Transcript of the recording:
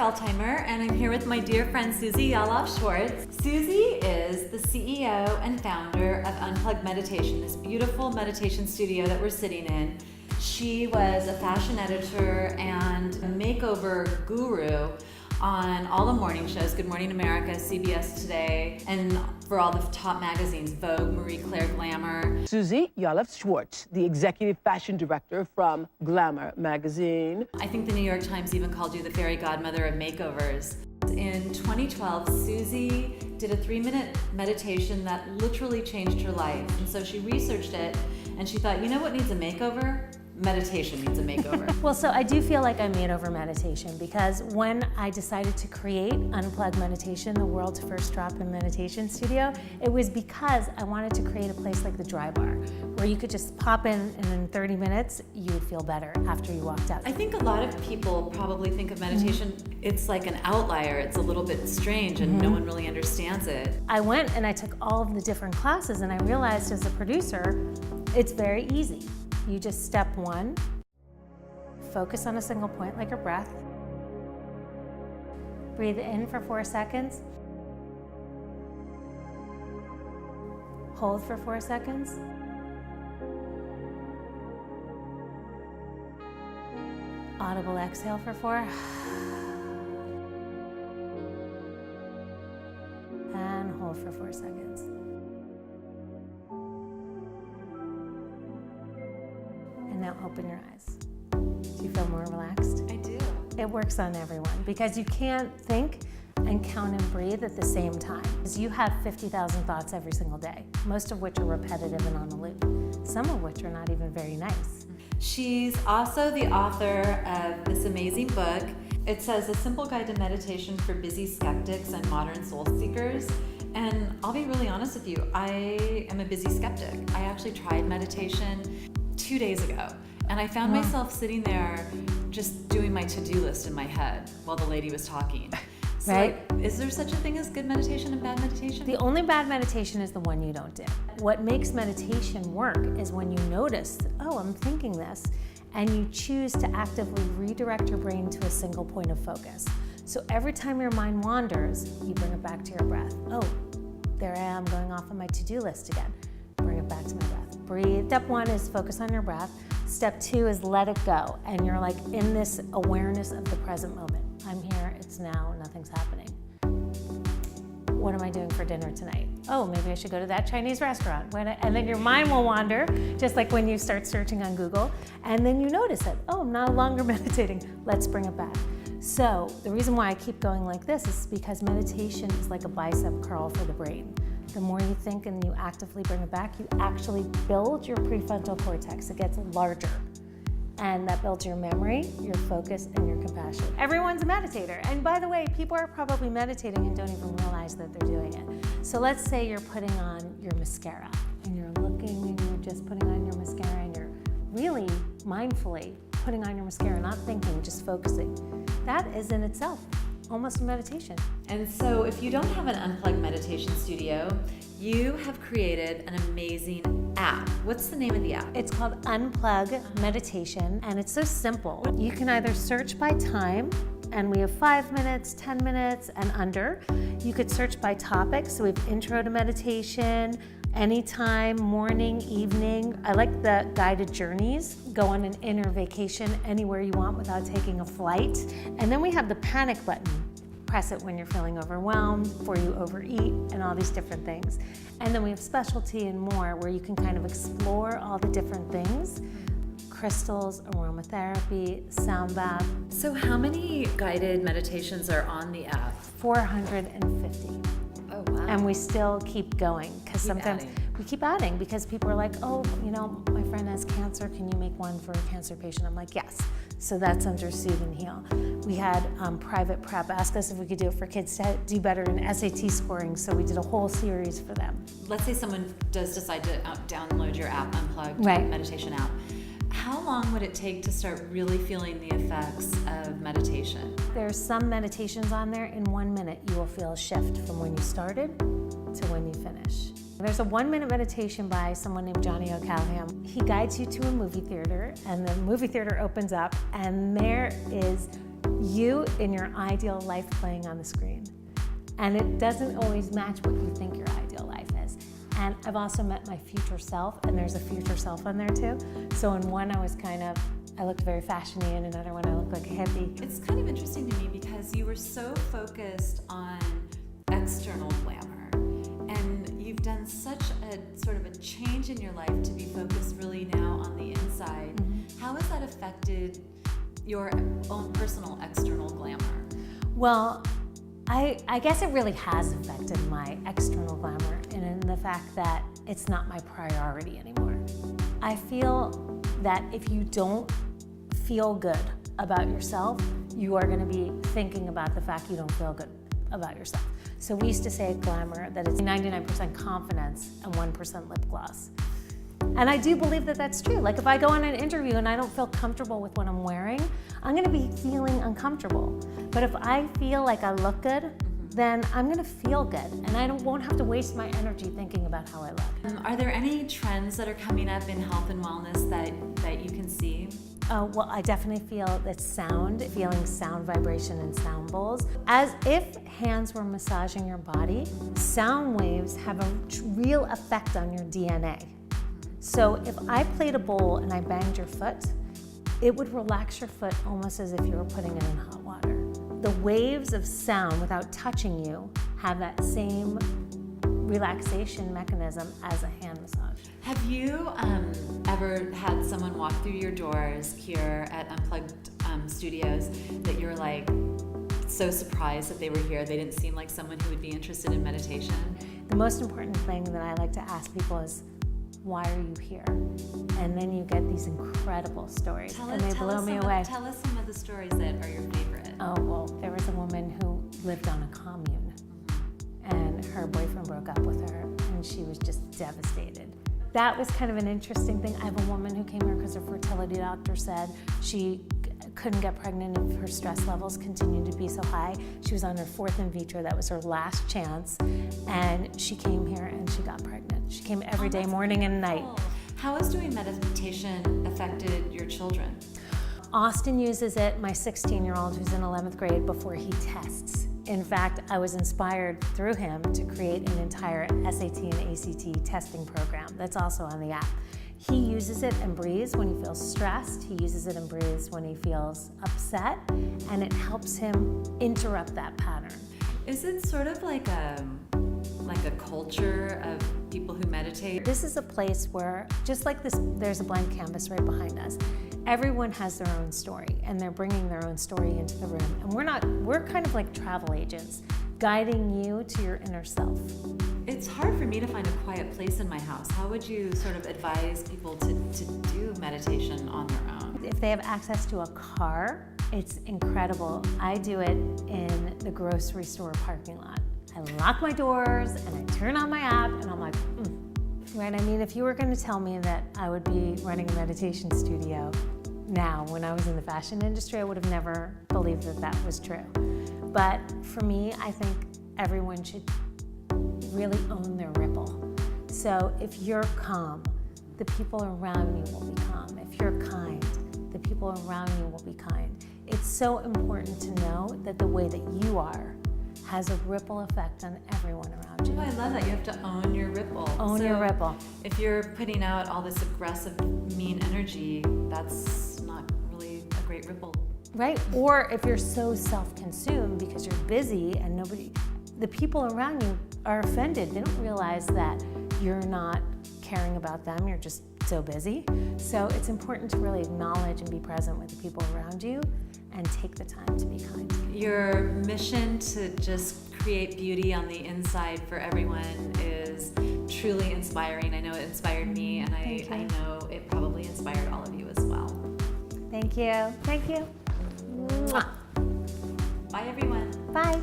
Altimer, and I'm here with my dear friend Suze Schwartz. Suze is the CEO and founder of Unplug Meditation, this beautiful meditation studio that we're sitting in. She was a fashion editor and a makeover guru on all the morning shows, Good Morning America, CBS Today, and for all the top magazines, Vogue, Claire and Glamour. Suze Schwartz, the executive fashion director from Glamour Magazine. I think the New York Times even called you the fairy godmother of makeovers. In 2012, Suze did a 3-minute meditation that literally changed her life. And so she researched it and she thought, you know what needs a makeover? Meditation needs a makeover. Well, so I do feel like I made over meditation because when I decided to create Unplug Meditation, the world's first drop-in meditation studio, it was because I wanted to create a place like the Dry Bar, where you could just pop in and in 30 minutes, you would feel better after you walked out. I think a lot of people probably think of meditation, it's like an outlier, it's a little bit strange and no one really understands it. I went and I took all of the different classes and I realized as a producer, it's very easy. You just step 1, focus on a single point like your breath. Breathe in for 4 seconds. Hold for 4 seconds. Audible exhale for 4. And hold for 4 seconds. And now open your eyes. Do you feel more relaxed? I do. It works on everyone because you can't think and count and breathe at the same time. Because you have 50,000 thoughts every single day, most of which are repetitive and on the loop, some of which are not even very nice. She's also the author of this amazing book. It says, A Simple Guide to Meditation for Busy Skeptics and Modern Soul Seekers. And I'll be really honest with you, I am a busy skeptic. I actually tried meditation 2 days ago, and I found myself sitting there just doing my to-do list in my head while the lady was talking. So Right. like, is there such a thing as good meditation and bad meditation? The only bad meditation is the one you don't do. What makes meditation work is when you notice, oh, I'm thinking this, and you choose to actively redirect your brain to a single point of focus. So every time your mind wanders, you bring it back to your breath. Oh, there I am going off on my to-do list again. Bring it back to my breath. Breathe. Step 1 is focus on your breath. Step 2 is let it go. And you're like in this awareness of the present moment. I'm here, it's now, nothing's happening. What am I doing for dinner tonight? Oh, maybe I should go to that Chinese restaurant. And then your mind will wander, just like when you start searching on Google. And then you notice it. Oh, I'm no longer meditating. Let's bring it back. So the reason why I keep going like this is because meditation is like a bicep curl for the brain. The more you think and you actively bring it back, you actually build your prefrontal cortex. It gets larger. And that builds your memory, your focus, and your compassion. Everyone's a meditator. And by the way, people are probably meditating and don't even realize that they're doing it. So let's say you're putting on your mascara and you're looking and you're just putting on your mascara and you're really mindfully putting on your mascara, not thinking, just focusing. That is in itself almost a meditation. And so if you don't have an Unplugged Meditation Studio, you have created an amazing app. What's the name of the app? It's called Unplug Meditation, and it's so simple. You can either search by time, and we have 5 minutes, 10 minutes, and under. You could search by topic, so we have intro to meditation, anytime, morning, evening. I like the guided journeys. Go on an inner vacation anywhere you want without taking a flight. And then we have the panic button. Press it when you're feeling overwhelmed, before you overeat, and all these different things. And then we have specialty and more, where you can kind of explore all the different things. Crystals, aromatherapy, sound bath. So how many guided meditations are on the app? 450. Oh, wow. And we still keep going because sometimes adding. we keep adding because people are like, oh, you know, my friend has cancer. Can you make one for a cancer patient? I'm like, yes. So that's under Soothe and Heal. We had private prep ask us if we could do it for kids to do better in SAT scoring. So we did a whole series for them. Let's say someone does decide to download your app, Unplugged Meditation app. How long would it take to start really feeling the effects of meditation? There's some meditations on there. In 1 minute, you will feel a shift from when you started to when you finish. There's a 1-minute meditation by someone named Johnny O'Callaghan. He guides you to a movie theater, and the movie theater opens up, and there is you in your ideal life playing on the screen. And it doesn't always match what you think your ideal life is. And I've also met my future self, and there's a future self on there too. So in one I looked very fashion-y, and another one I looked like a hippie. It's kind of interesting to me because you were so focused on external glamour, and you've done such a sort of a change in your life to be focused really now on the inside. Mm-hmm. How has that affected your own personal external glamour? Well, I guess it really has affected my external glamour, and in the fact that it's not my priority anymore. I feel that if you don't feel good about yourself, you are going to be thinking about the fact you don't feel good about yourself. So we used to say at Glamour that it's 99% confidence and 1% lip gloss. And I do believe that that's true. Like if I go on an interview and I don't feel comfortable with what I'm wearing, I'm gonna be feeling uncomfortable. But if I feel like I look good, then I'm gonna feel good, and I won't have to waste my energy thinking about how I look. Are there any trends that are coming up in health and wellness that you can see? Well, I definitely feel that feeling sound vibration and sound bowls. As if hands were massaging your body, sound waves have a real effect on your DNA. So if I played a bowl and I banged your foot, it would relax your foot almost as if you were putting it in hot water. The waves of sound without touching you have that same relaxation mechanism as a hand massage. Have you ever had someone walk through your doors here at Unplugged Studios that you're like so surprised that they were here? They didn't seem like someone who would be interested in meditation. The most important thing that I like to ask people is, why are you here? And then you get these incredible stories, and they blow me away. Tell us some of the stories that are your favorite. Oh, well, there was a woman who lived on a commune, and her boyfriend broke up with her, and she was just devastated. That was kind of an interesting thing. I have a woman who came here because her fertility doctor said she couldn't get pregnant if her stress levels continued to be so high. She was on her 4th in vitro. That was her last chance. And she came here and she got pregnant. She came every day, morning and night. How has doing meditation affected your children? Austin uses it, my 16-year-old who's in 11th grade, before he tests. In fact, I was inspired through him to create an entire SAT and ACT testing program that's also on the app. He uses it and breathes when he feels stressed. He uses it and breathes when he feels upset, and it helps him interrupt that pattern. Is it sort of like a culture of people who meditate? This is a place where, just like this, there's a blank canvas right behind us. Everyone has their own story, and they're bringing their own story into the room. And we're kind of like travel agents, guiding you to your inner self. It's hard for me to find a quiet place in my house. How would you sort of advise people to do meditation on their own? If they have access to a car, it's incredible. I do it in the grocery store parking lot. I lock my doors and I turn on my app and I'm like, Right, I mean, if you were going to tell me that I would be running a meditation studio now when I was in the fashion industry, I would have never believed that that was true. But for me, I think everyone should really own their ripple. So if you're calm, the people around you will be calm. If you're kind, the people around you will be kind. It's so important to know that the way that you are has a ripple effect on everyone around you. Oh, I love that. You have to own your ripple. Own your ripple. If you're putting out all this aggressive, mean energy, that's not really a great ripple. Right, or if you're so self-consumed because you're busy and the people around you are offended. They don't realize that you're not caring about them, you're just so busy. So it's important to really acknowledge and be present with the people around you and take the time to be kind. Your mission to just create beauty on the inside for everyone is truly inspiring. I know it inspired me, and I know it probably inspired all of you as well. Thank you. Thank you. Bye, everyone. Bye.